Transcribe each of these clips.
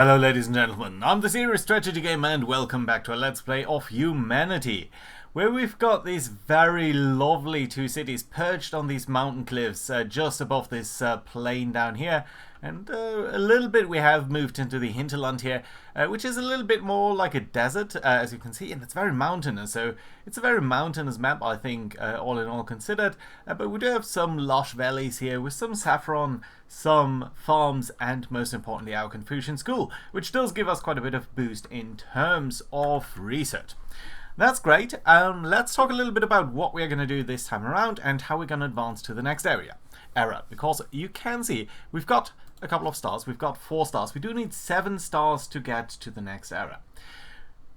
Hello ladies and gentlemen, I'm the Serious Strategy Gamer and welcome back to a Let's Play of Humanity, where we've got these very lovely two cities perched on these mountain cliffs just above this plain down here, and a little bit we have moved into the hinterland here, which is a little bit more like a desert, as you can see, and it's very mountainous, so it's a very mountainous map, I think, all in all considered, but we do have some lush valleys here with some saffron, some farms, and most importantly our Confucian school, which does give us quite a bit of boost in terms of research. That's great. Let's talk a little bit about what we're going to do this time around and how we're going to advance to the next era, because you can see we've got a couple of stars, we've got 4 stars, we do need 7 stars to get to the next era.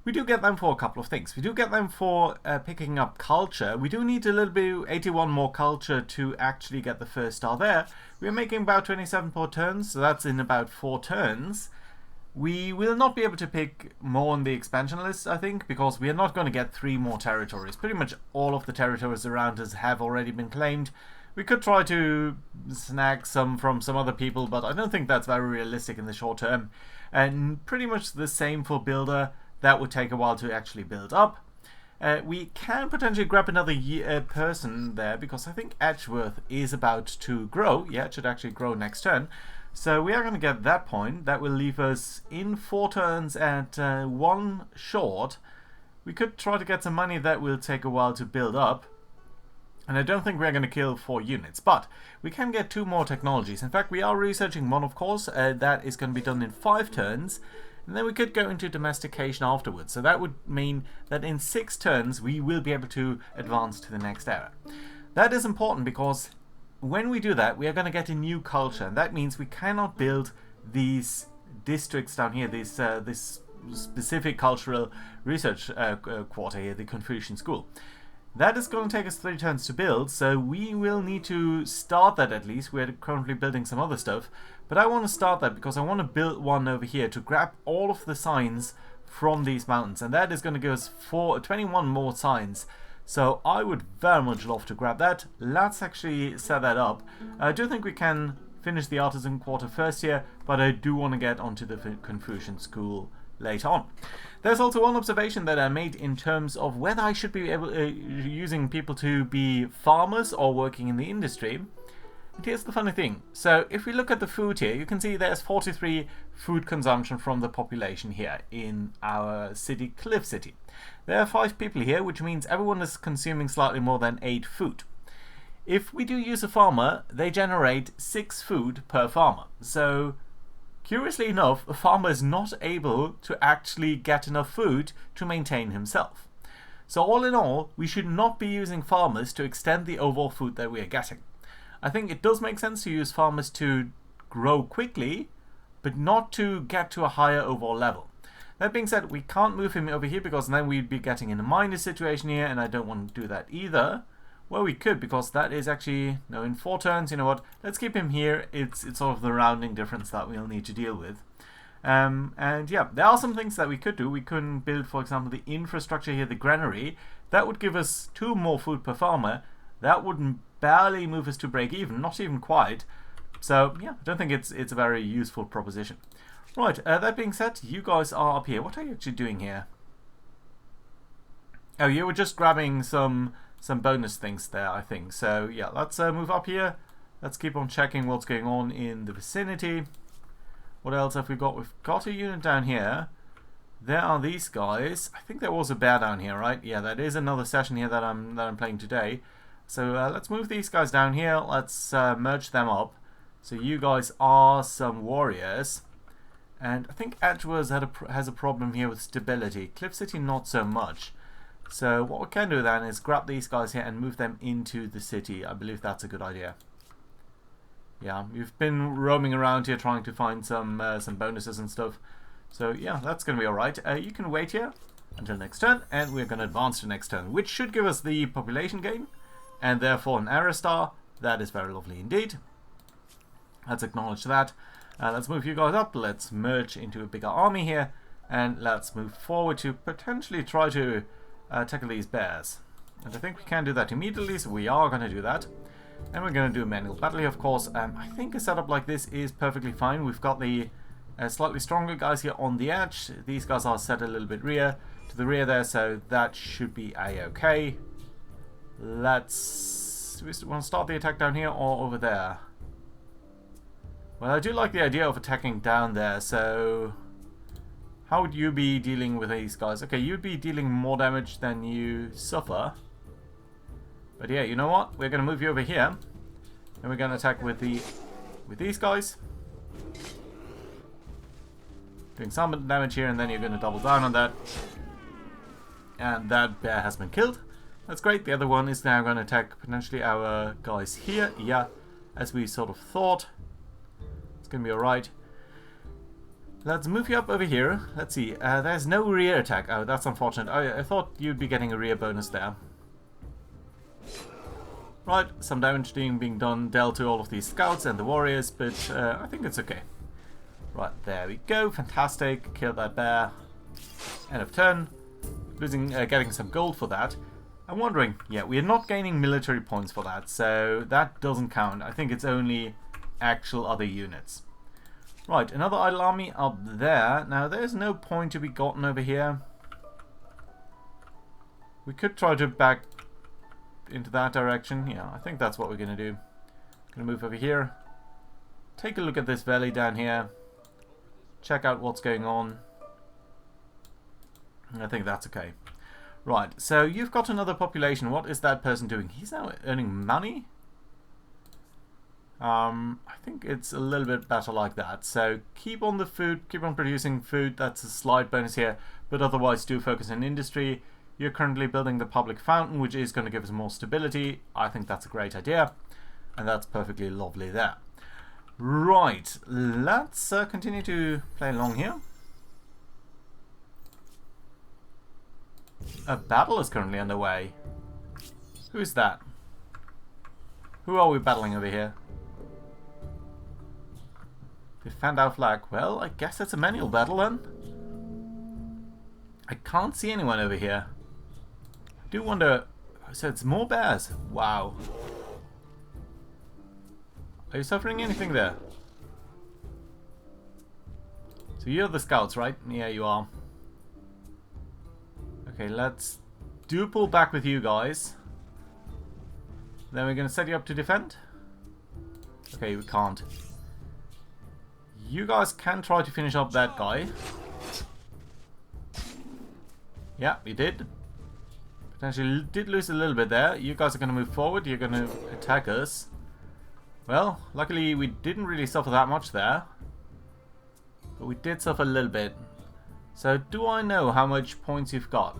We do get them for a couple of things. We do get them for picking up culture. We do need a little bit, 81 more culture to actually get the first star there. We're making about 27 per turn, so that's in about 4 turns. We will not be able to pick more on the expansion list, I think, because we are not going to get 3 more territories. Pretty much all of the territories around us have already been claimed. We could try to snag some from some other people, but I don't think that's very realistic in the short term. And pretty much the same for Builder. That would take a while to actually build up. We can potentially grab another person there, because I think Edgeworth is about to grow. Yeah, it should actually grow next turn. So we are going to get that point. That will leave us in 4 turns at 1 short. We could try to get some money. That will take a while to build up. And I don't think we're going to kill 4 units. But we can get 2 more technologies. In fact, we are researching one, of course. That is going to be done in 5 turns. And then we could go into domestication afterwards. So that would mean that in 6 turns we will be able to advance to the next era. That is important because when we do that, we are going to get a new culture. And that means we cannot build these districts down here, this specific cultural research quarter here, the Confucian School. That is going to take us 3 turns to build, so we will need to start that at least. We're currently building some other stuff, but I want to start that because I want to build one over here to grab all of the signs from these mountains, and that is going to give us 21 more signs. So I would very much love to grab that. Let's actually set that up. I do think we can finish the Artisan Quarter first here, but I do want to get onto the Confucian School later on. There's also one observation that I made in terms of whether I should be using people to be farmers or working in the industry. And here's the funny thing. So if we look at the food here, you can see there's 43 food consumption from the population here in our city, Cliff City. There are 5 people here, which means everyone is consuming slightly more than 8 food. If we do use a farmer, they generate 6 food per farmer. So curiously enough, a farmer is not able to actually get enough food to maintain himself. So all in all, we should not be using farmers to extend the overall food that we are getting. I think it does make sense to use farmers to grow quickly, but not to get to a higher overall level. That being said, we can't move him over here because then we'd be getting in a minus situation here, and I don't want to do that either. Well, we could, because that is actually, no, in 4 turns, you know what, let's keep him here. It's sort of the rounding difference that we'll need to deal with. And yeah, there are some things that we could do. We couldn't build, for example, the infrastructure here, the granary. That would give us 2 more food per farmer. That would barely move us to break even, not even quite. So yeah, I don't think it's a very useful proposition. Right, that being said, you guys are up here. What are you actually doing here? Oh, you were just grabbing some bonus things there, I think. So yeah, let's move up here. Let's keep on checking what's going on in the vicinity. What else have we got? We've got a unit down here. There are these guys. I think there was a bear down here, right? Yeah, that is another session here that I'm playing today. So let's move these guys down here. Let's merge them up. So you guys are some warriors. And I think Edgeworth has a problem here with stability. Cliff City not so much. So what we can do then is grab these guys here and move them into the city. I believe that's a good idea. Yeah, we've been roaming around here trying to find some bonuses and stuff. So yeah, that's going to be alright. You can wait here until next turn, and we're going to advance to next turn, which should give us the population gain, and therefore an era star. That is very lovely indeed. Let's acknowledge that. Let's move you guys up. Let's merge into a bigger army here, and let's move forward to potentially try to tackle these bears. And I think we can do that immediately, so we are going to do that. And we're going to do a manual battle here, of course. I think a setup like this is perfectly fine. We've got the Slightly stronger guys here on the edge. These guys are set a little bit to the rear there, so that should be a-okay. Let's... Do we want to start the attack down here or over there? Well, I do like the idea of attacking down there, so... How would you be dealing with these guys? Okay, you'd be dealing more damage than you suffer. But yeah, you know what? We're going to move you over here. And we're going to attack with these guys. Doing some damage here, and then you're going to double down on that. And that bear has been killed. That's great. The other one is now going to attack potentially our guys here. Yeah, as we sort of thought. It's going to be alright. Let's move you up over here. Let's see. There's no rear attack. Oh, that's unfortunate. I thought you'd be getting a rear bonus there. Right, some damage being dealt to all of these scouts and the warriors, but I think it's okay. Right, there we go. Fantastic. Kill that bear. End of turn. Getting some gold for that. I'm wondering, yeah, we are not gaining military points for that, so that doesn't count. I think it's only actual other units. Right, another idle army up there. Now, there's no point to be gotten over here. We could try to back into that direction. Yeah, I think that's what we're going to do. Going to move over here. Take a look at this valley down here. Check out what's going on. I think that's okay. Right, so you've got another population. What is that person doing? He's now earning money? I think it's a little bit better like that. So keep on the food, keep on producing food. That's a slight bonus here. But otherwise do focus on industry. You're currently building the public fountain, which is going to give us more stability. I think that's a great idea. And that's perfectly lovely there. Right, let's continue to play along here. A battle is currently underway. Who's that? Who are we battling over here? Defend our flag. Well, I guess it's a manual battle then. I can't see anyone over here. I do wonder... So it's more bears. Wow. Are you suffering anything there? So you're the scouts, right? Yeah, you are. Okay, let's do pull back with you guys. Then we're going to set you up to defend. Okay, we can't. You guys can try to finish up that guy. Yeah, we did. Potentially did lose a little bit there. You guys are going to move forward. You're going to attack us. Well, luckily we didn't really suffer that much there. But we did suffer a little bit. So do I know how much points you've got?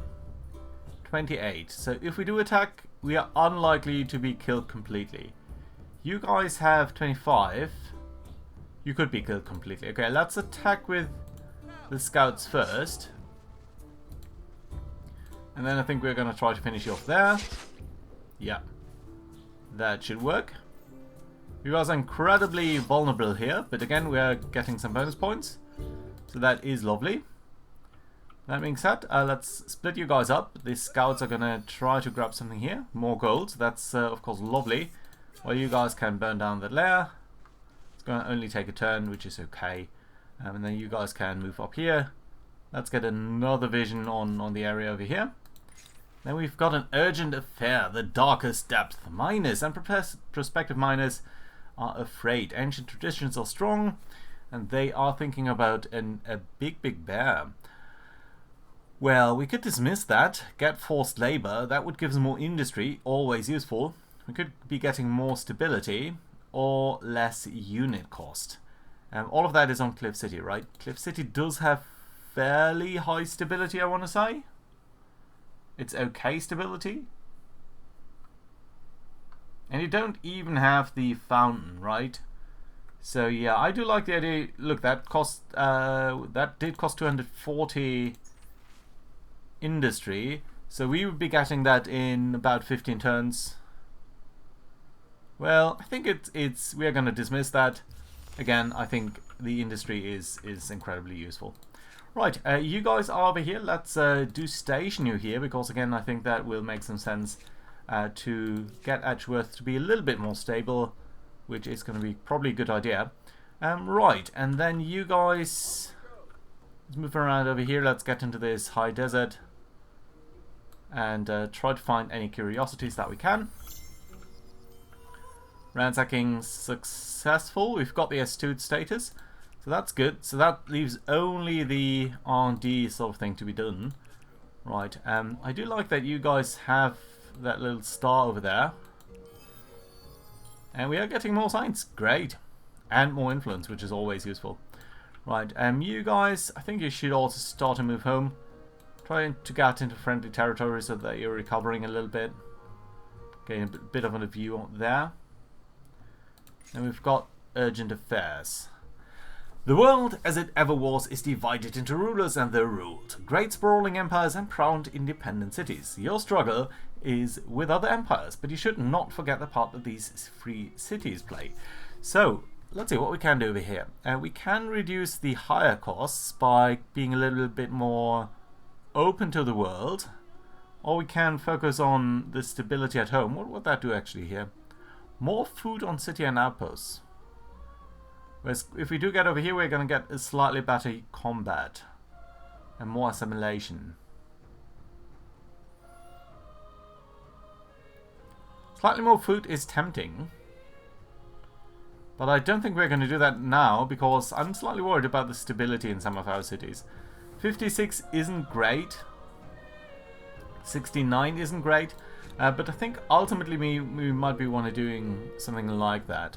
28. So if we do attack, we are unlikely to be killed completely. You guys have 25. You could be killed completely. Okay, let's attack with the scouts first. And then I think we're going to try to finish you off there. Yeah. That should work. You guys are incredibly vulnerable here. But again, we are getting some bonus points. So that is lovely. That being said, let's split you guys up. The scouts are going to try to grab something here. More gold. That's, of course, lovely. Well, you guys can burn down that lair. It's going to only take a turn, which is okay. And then you guys can move up here. Let's get another vision on the area over here. Then we've got an urgent affair. The darkest depth. Miners and prospective miners are afraid. Ancient traditions are strong. And they are thinking about a big bear. Well, we could dismiss that, get forced labor, that would give us more industry, always useful. We could be getting more stability, or less unit cost. All of that is on Cliff City, right? Cliff City does have fairly high stability, I want to say. It's okay stability. And you don't even have the fountain, right? So yeah, I do like the idea. Look, that did cost 240... industry, so we would be getting that in about 15 turns. Well, I think we are going to dismiss that. Again, I think the industry is incredibly useful. Right, you guys are over here. Let's do station you here, because again, I think that will make some sense to get Edgeworth to be a little bit more stable, which is going to be probably a good idea. Right, and then you guys, let's move around over here. Let's get into this high desert and try to find any curiosities that we can. Ransacking successful. We've got the AMPLITUDE status, so that's good. So that leaves only the R&D sort of thing to be done. Right, I do like that you guys have that little star over there. And we are getting more science. Great. And more influence, which is always useful. Right, you guys, I think you should also start to move home. Trying to get into friendly territory so that you're recovering a little bit. Getting a bit of a view there. And we've got urgent affairs. The world, as it ever was, is divided into rulers and their ruled. Great sprawling empires and proud independent cities. Your struggle is with other empires, but you should not forget the part that these free cities play. So, let's see what we can do over here. We can reduce the higher costs by being a little bit more open to the world. Or we can focus on the stability at home. What would that do actually here? More food on city and outposts. Whereas if we do get over here, we're going to get a slightly better combat and more assimilation. Slightly more food is tempting, but I don't think we're going to do that now because I'm slightly worried about the stability in some of our cities. 56 isn't great, 69 isn't great, but I think ultimately we might be want to doing something like that.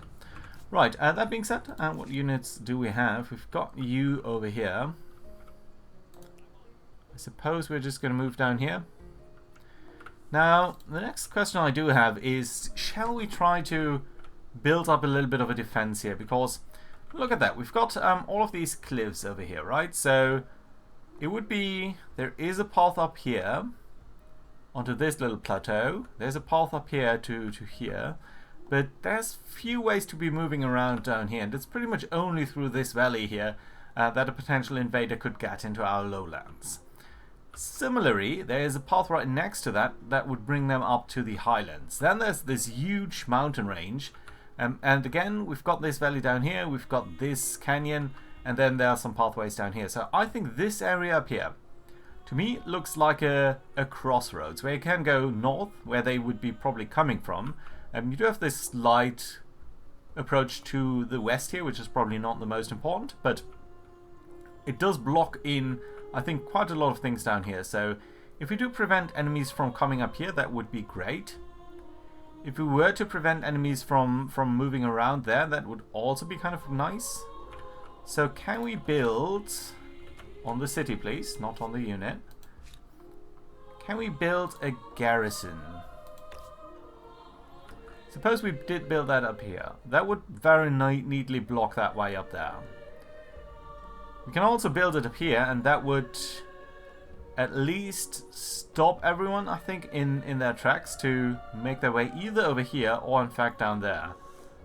Right, that being said, what units do we have? We've got you over here. I suppose we're just going to move down here. Now, the next question I do have is, shall we try to build up a little bit of a defense here? Because, look at that, we've got all of these cliffs over here, right? So, it would be, there is a path up here onto this little plateau. There's a path up here to here. But there's few ways to be moving around down here, and it's pretty much only through this valley here that a potential invader could get into our lowlands. Similarly, there's a path right next to that that would bring them up to the highlands. Then there's this huge mountain range, and again we've got this valley down here, we've got this canyon, and then there are some pathways down here. So I think this area up here, to me, looks like a crossroads where you can go north, where they would be probably coming from. You do have this slight approach to the west here, which is probably not the most important, but it does block in, I think, quite a lot of things down here. So if we do prevent enemies from coming up here, that would be great. If we were to prevent enemies from moving around there, that would also be kind of nice. So can we build on the city, please, not on the unit? Can we build a garrison? Suppose we did build that up here. That would very neatly block that way up there. We can also build it up here, and that would at least stop everyone, I think, in their tracks to make their way either over here or in fact down there.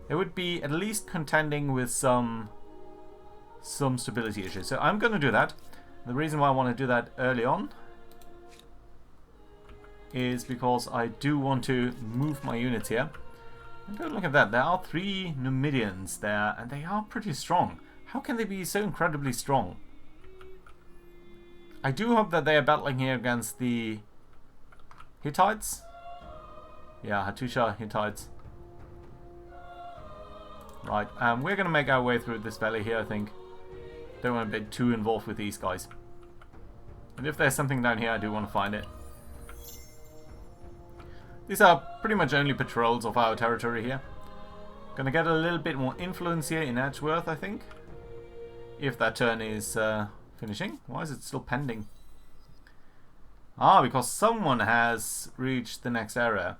It would be at least contending with some stability issues. So I'm going to do that. The reason why I want to do that early on is because I do want to move my units here. And look at that, there are 3 Numidians there, and they are pretty strong. How can they be so incredibly strong? I do hope that they are battling here against the Hittites. Yeah, Hattusha Hittites. Right, we're going to make our way through this valley here, I think. Don't want to be too involved with these guys. And if there's something down here, I do want to find it. These are pretty much only patrols of our territory here. Gonna get a little bit more influence here in Edgeworth, I think. If that turn is finishing. Why is it still pending? Ah, because someone has reached the next area.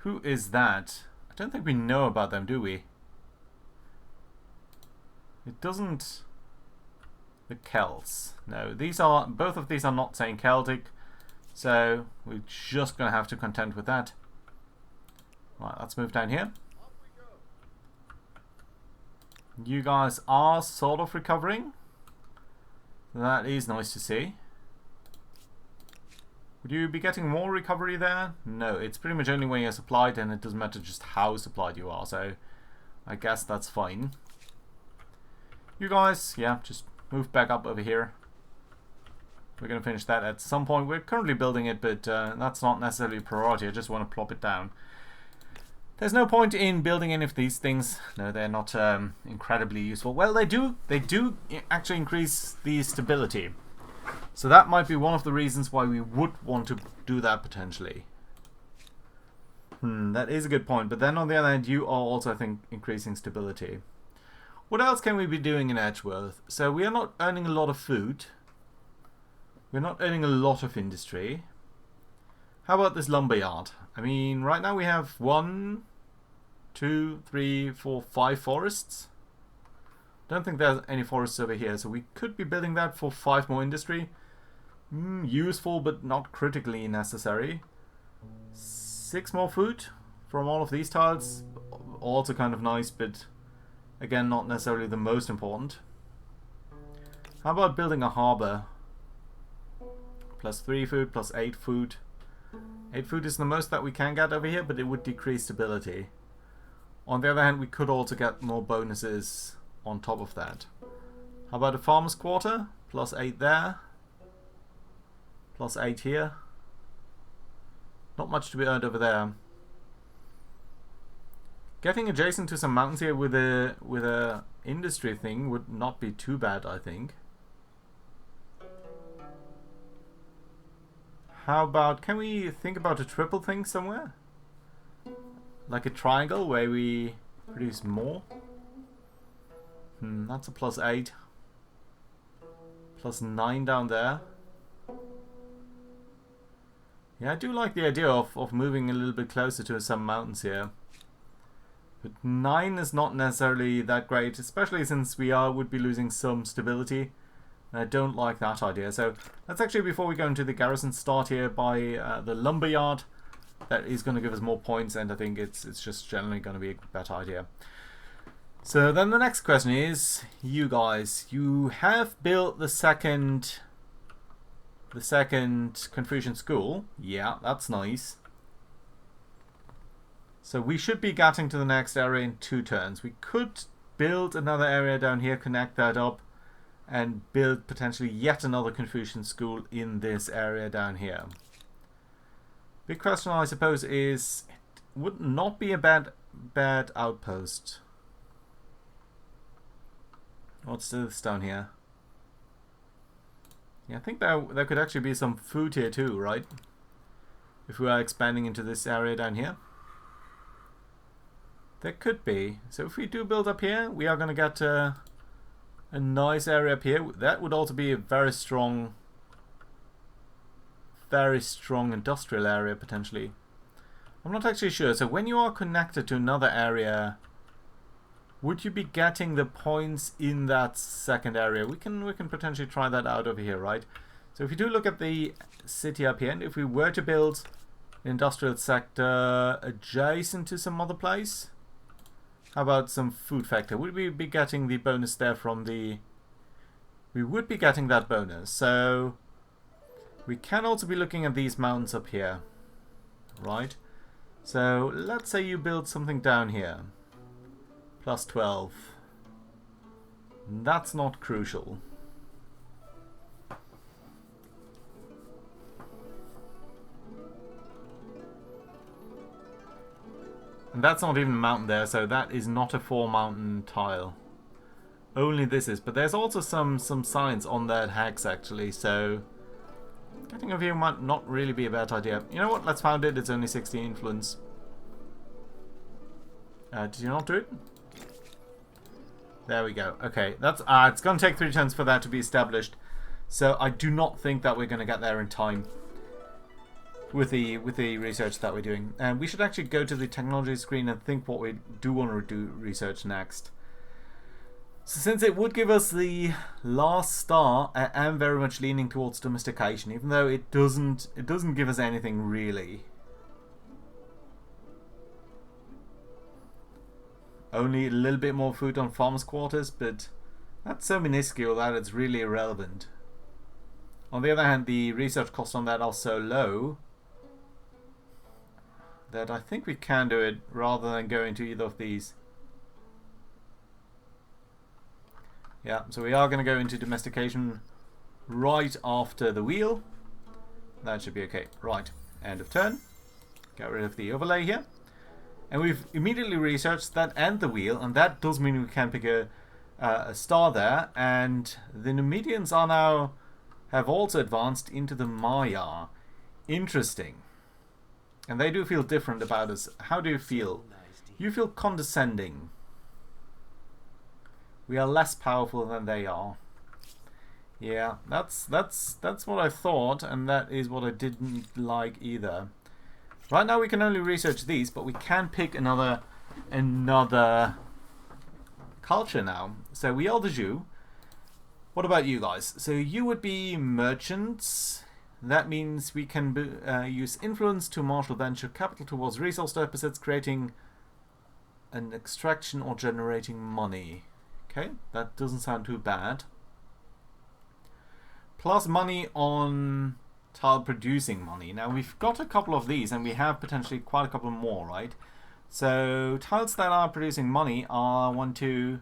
Who is that? I don't think we know about them, do we? It doesn't... The Celts. No, both of these are not saying Celtic. So we're just going to have to contend with that. Right, let's move down here. You guys are sort of recovering. That is nice to see. Would you be getting more recovery there? No, it's pretty much only when you're supplied, and it doesn't matter just how supplied you are. So I guess that's fine. You guys, yeah, just move back up over here. We're going to finish that at some point. We're currently building it, but that's not necessarily a priority. I just want to plop it down. There's no point in building any of these things. No, they're not incredibly useful. Well, they do actually increase the stability. So that might be one of the reasons why we would want to do that potentially. That is a good point. But then on the other hand, you are also, I think, increasing stability. What else can we be doing in Edgeworth? So we are not earning a lot of food. We're not earning a lot of industry. How about this lumberyard? I mean, right now we have 1, 2, 3, 4, 5 forests. Don't think there's any forests over here, so we could be building that for 5 more industry. Useful, but not critically necessary. 6 more food from all of these tiles. Also kind of nice, but again, not necessarily the most important. How about building a harbour? Plus 3 food, plus 8 food. 8 food is the most that we can get over here, but it would decrease stability. On the other hand, we could also get more bonuses on top of that. How about a farmer's quarter? Plus 8 there. Plus 8 here. Not much to be earned over there. Getting adjacent to some mountains here with a industry thing would not be too bad, I think. How about, can we think about a triple thing somewhere? Like a triangle where we produce more? That's a plus 8. Plus 9 down there. Yeah, I do like the idea of moving a little bit closer to some mountains here. But 9 is not necessarily that great, especially since we would be losing some stability. I don't like that idea. So let's actually, before we go into the garrison, start here by the lumberyard. That is going to give us more points, and I think it's just generally going to be a better idea. So then the next question is, you guys, you have built the second Confucian school. Yeah, that's nice. So we should be getting to the next area in 2 turns. We could build another area down here, connect that up, and build potentially yet another Confucian school in this area down here. Big question, I suppose, is it would not be a bad outpost. What's this down here? Yeah, I think there could actually be some food here too, right? If we are expanding into this area down here. There could be. So if we do build up here, we are going to get a nice area up here. That would also be a very strong industrial area potentially. I'm not actually sure. So when you are connected to another area, would you be getting the points in that second area? We can potentially try that out over here, right? So if you do look at the city up here, and if we were to build an industrial sector adjacent to some other place, how about some food factor? Would we be getting the bonus there from the... We would be getting that bonus. So we can also be looking at these mountains up here, right? So let's say you build something down here. Plus 12. That's not crucial. And that's not even a mountain there, so that is not a 4 mountain tile. Only this is. But there's also some signs on that hex actually, so getting over here might not really be a bad idea. You know what? Let's found it. It's only 60 influence. Did you not do it? There we go. Okay, that's it's going to take 3 turns for that to be established. So I do not think that we're going to get there in time with the research that we're doing. And we should actually go to the technology screen and think what we do want to do research next. So since it would give us the last star, I am very much leaning towards domestication, even though it doesn't give us anything really. Only a little bit more food on farmers' quarters, but that's so minuscule that it's really irrelevant. On the other hand, the research costs on that are so low that I think we can do it rather than go into either of these. Yeah, so we are going to go into domestication right after the wheel. That should be okay. Right, end of turn. Get rid of the overlay here. And we've immediately researched that and the wheel, and that does mean we can pick a star there. And the Numidians are now have also advanced into the Maya. Interesting. And they do feel different about us. How do you feel? You feel condescending. We are less powerful than they are. Yeah, that's what I thought, and that is what I didn't like either. Right now we can only research these, but we can pick another culture now. So we are the Zhuo. What about you guys? So you would be merchants. That means we can use influence to marshal venture capital towards resource deficits, creating an extraction or generating money. Okay, that doesn't sound too bad. Plus money on tile producing money. Now we've got a couple of these, and we have potentially quite a couple more, right? So tiles that are producing money are 1, 2.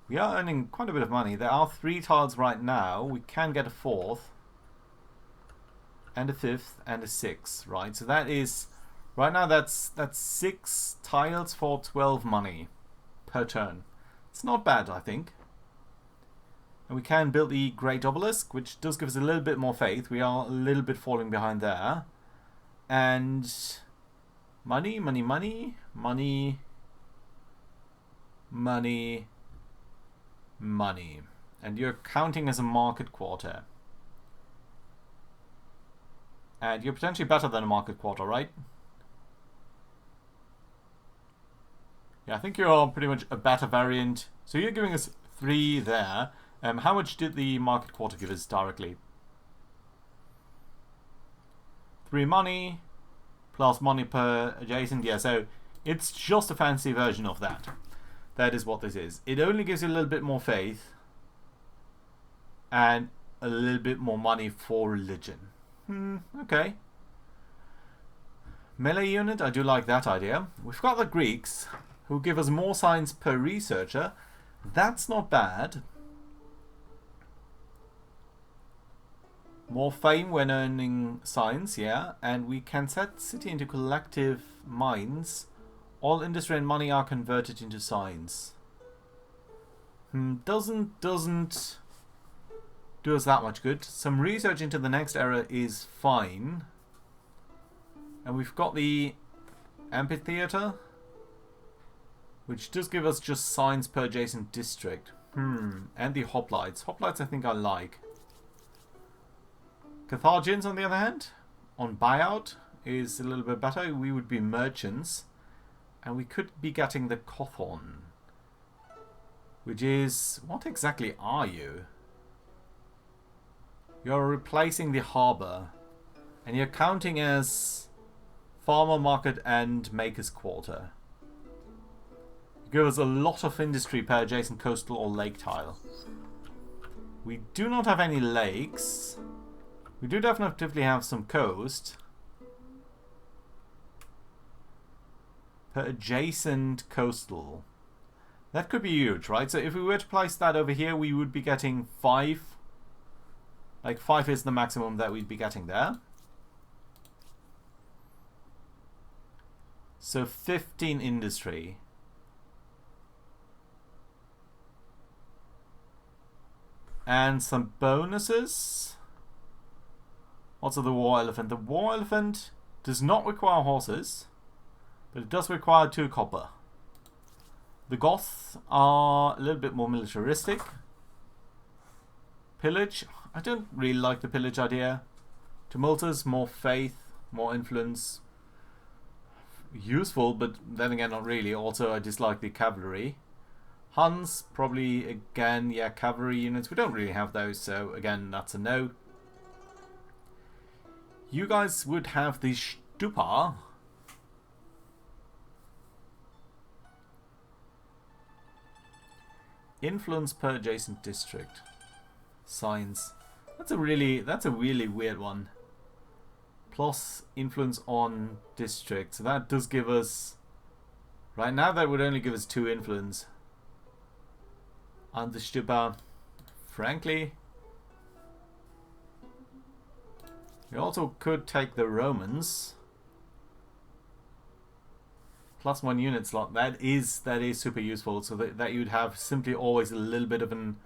We are earning quite a bit of money. There are 3 tiles right now. We can get a 4th. And a 5th and a 6th, right? So that is right now that's 6 tiles for 12 money per turn. It's not bad, I think. And we can build the Great Obelisk, which does give us a little bit more faith. We are a little bit falling behind there. And money, money, money, money, money, money. And you're counting as a market quarter. And you're potentially better than a market quarter, right? Yeah, I think you're pretty much a better variant. So you're giving us 3 there. How much did the market quarter give us directly? 3 money, plus money per adjacent. Yeah, so it's just a fancy version of that. That is what this is. It only gives you a little bit more faith. And a little bit more money for religion. Okay. Melee unit, I do like that idea. We've got the Greeks, who give us more science per researcher. That's not bad. More fame when earning science, yeah. And we can set city into collective minds. All industry and money are converted into science. Doesn't do us that much good. Some research into the next era is fine. And we've got the amphitheater, which does give us just science per adjacent district. And the hoplites. Hoplites I think I like. Carthaginians, on the other hand, on buyout is a little bit better. We would be merchants. And we could be getting the Kothon. Which is... what exactly are you? You're replacing the harbour. And you're counting as farmer market and maker's quarter. You give us a lot of industry per adjacent coastal or lake tile. We do not have any lakes. We do definitely have some coast. Per adjacent coastal. That could be huge, right? So if we were to place that over here, we would be getting 5. Like 5 is the maximum that we'd be getting there. So 15 industry. And some bonuses. Also the war elephant. The war elephant does not require horses, but it does require 2 copper. The Goths are a little bit more militaristic. Pillage. I don't really like the pillage idea. Tumultus, more faith, more influence. Useful, but then again not really. Also I dislike the cavalry. Huns, probably again, yeah, cavalry units. We don't really have those, so again that's a no. You guys would have the Stupa. Influence per adjacent district. Science. That's a really weird one. Plus influence on district. So that does give us... right now that would only give us 2 influence. Understupa. Frankly, we also could take the Romans. +1 unit slot. That is super useful. So that you'd have simply always a little bit of an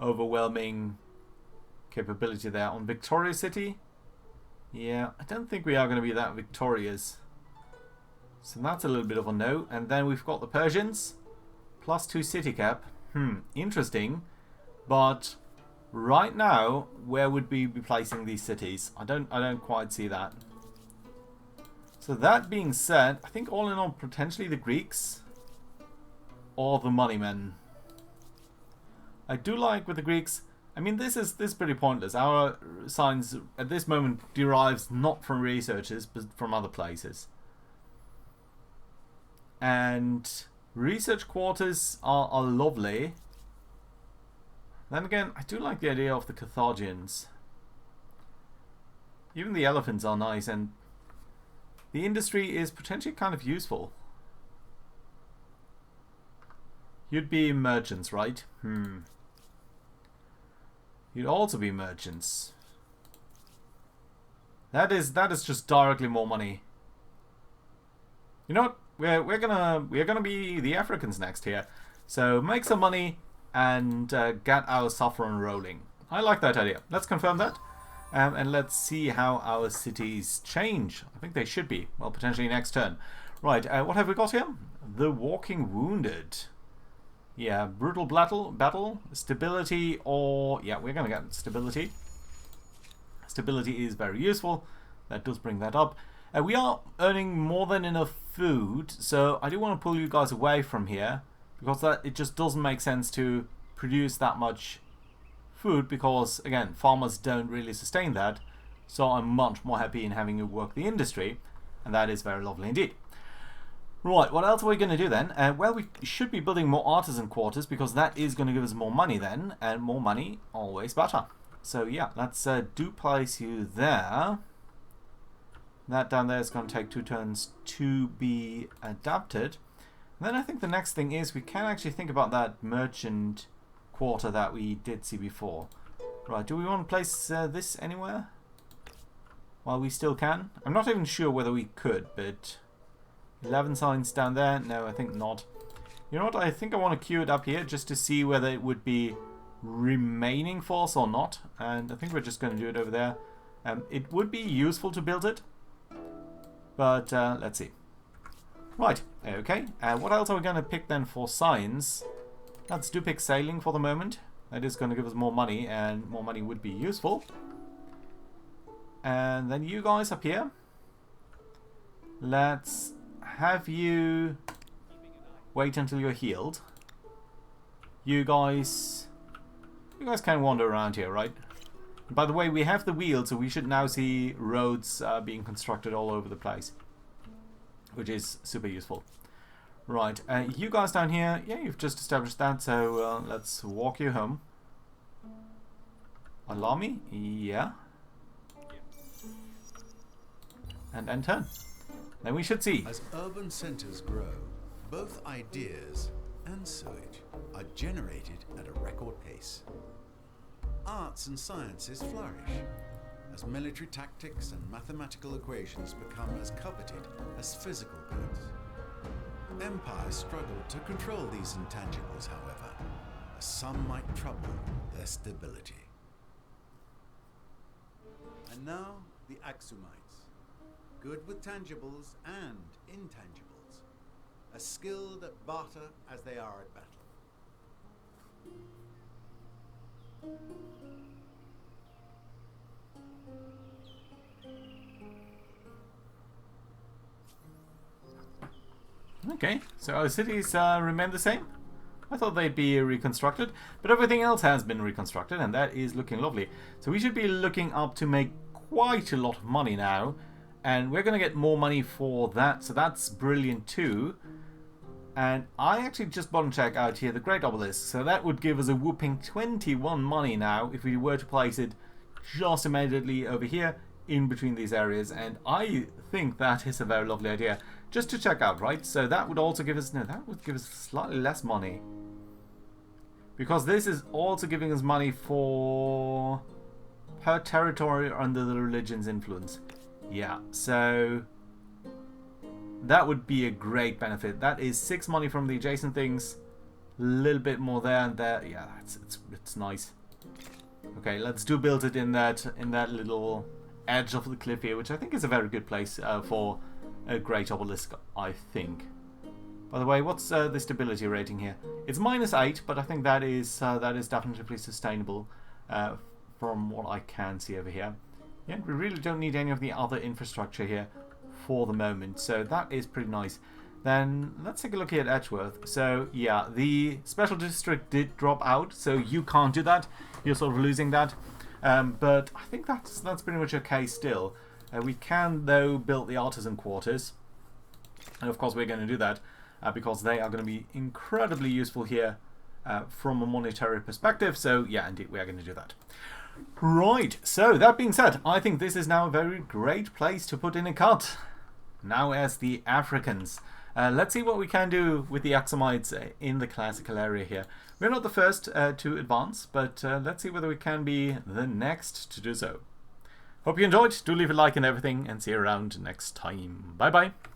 overwhelming capability there. On Victoria City, yeah, I don't think we are going to be that victorious. So that's a little bit of a no. And then we've got the Persians. +2 city cap. Interesting. But right now, where would we be placing these cities? I don't quite see that. So that being said, I think all in all, potentially the Greeks or the moneymen. I do like with the Greeks. I mean, this is pretty pointless. Our science at this moment derives not from researchers, but from other places. And research quarters are lovely. Then again, I do like the idea of the Carthaginians. Even the elephants are nice, and the industry is potentially kind of useful. You'd be merchants, right? You'd also be merchants. That is just directly more money. You know what? We're gonna be the Africans next here. So make some money and get our saffron rolling. I like that idea. Let's confirm that. And let's see how our cities change. I think they should be. Well, potentially next turn. Right, what have we got here? The Walking Wounded. Yeah, brutal battle, stability, or... Yeah, we're going to get stability. Stability is very useful. That does bring that up. We are earning more than enough food, so I do want to pull you guys away from here, because it just doesn't make sense to produce that much food, because again, farmers don't really sustain that. So I'm much more happy in having you work the industry, and that is very lovely indeed. Right, what else are we going to do then? Well, we should be building more artisan quarters, because that is going to give us more money then, and more money always better. So yeah, let's do place you there. That down there is going to take 2 turns to be adapted. And then I think the next thing is we can actually think about that merchant quarter that we did see before. Right, do we want to place this anywhere? While we still can? I'm not even sure whether we could, but 11 signs down there? No, I think not. You know what? I think I want to queue it up here just to see whether it would be remaining force or not. And I think we're just going to do it over there. It would be useful to build it, but let's see. Right, okay. What else are we going to pick then for science? Let's do pick sailing for the moment. That is going to give us more money, and more money would be useful. And then you guys up here. Let's have you wait until you're healed. You guys can wander around here, right? By the way, we have the wheel, so we should now see roads being constructed all over the place, which is super useful. Right, you guys down here, yeah, you've just established that, so let's walk you home. Allow me? Yeah. And end turn. Then we should see. As urban centers grow, both ideas and sewage are generated at a record pace. Arts and sciences flourish as military tactics and mathematical equations become as coveted as physical goods. Empires struggle to control these intangibles, however, as some might trouble their stability. And now, the Axumites, good with tangibles and intangibles, as skilled at barter as they are at battle. Okay, so our cities remain the same. I thought they'd be reconstructed, but everything else has been reconstructed, and that is looking lovely. So we should be looking up to make quite a lot of money now, and we're going to get more money for that, so that's brilliant too. And I actually just bottom check out here the Great Obelisk, so that would give us a whooping 21 money now if we were to place it just immediately over here in between these areas, and I think that is a very lovely idea just to check out, right? So that would also give us, no, that would give us slightly less money. Because this is also giving us money for per territory under the religion's influence. Yeah, so that would be a great benefit. That is 6 money from the adjacent things. A little bit more there and there. Yeah, it's nice. Okay, let's build it in that little edge of the cliff here, which I think is a very good place for a great obelisk, I think. By the way, what's the stability rating here? It's -8, but I think that is definitely sustainable from what I can see over here. Yeah, we really don't need any of the other infrastructure here for the moment, so that is pretty nice. Then let's take a look here at Edgeworth. So yeah, the special district did drop out, so you can't do that. You're sort of losing that. But I think that's pretty much okay still. We can though build the Artisan Quarters, and of course we're going to do that because they are going to be incredibly useful here from a monetary perspective. So yeah, indeed we are going to do that. Right, so that being said, I think this is now a very great place to put in a cut. Now as the Africans. Let's see what we can do with the Axumites in the classical area here. We're not the first to advance, but let's see whether we can be the next to do so. Hope you enjoyed. Do leave a like and everything, and see you around next time. Bye bye.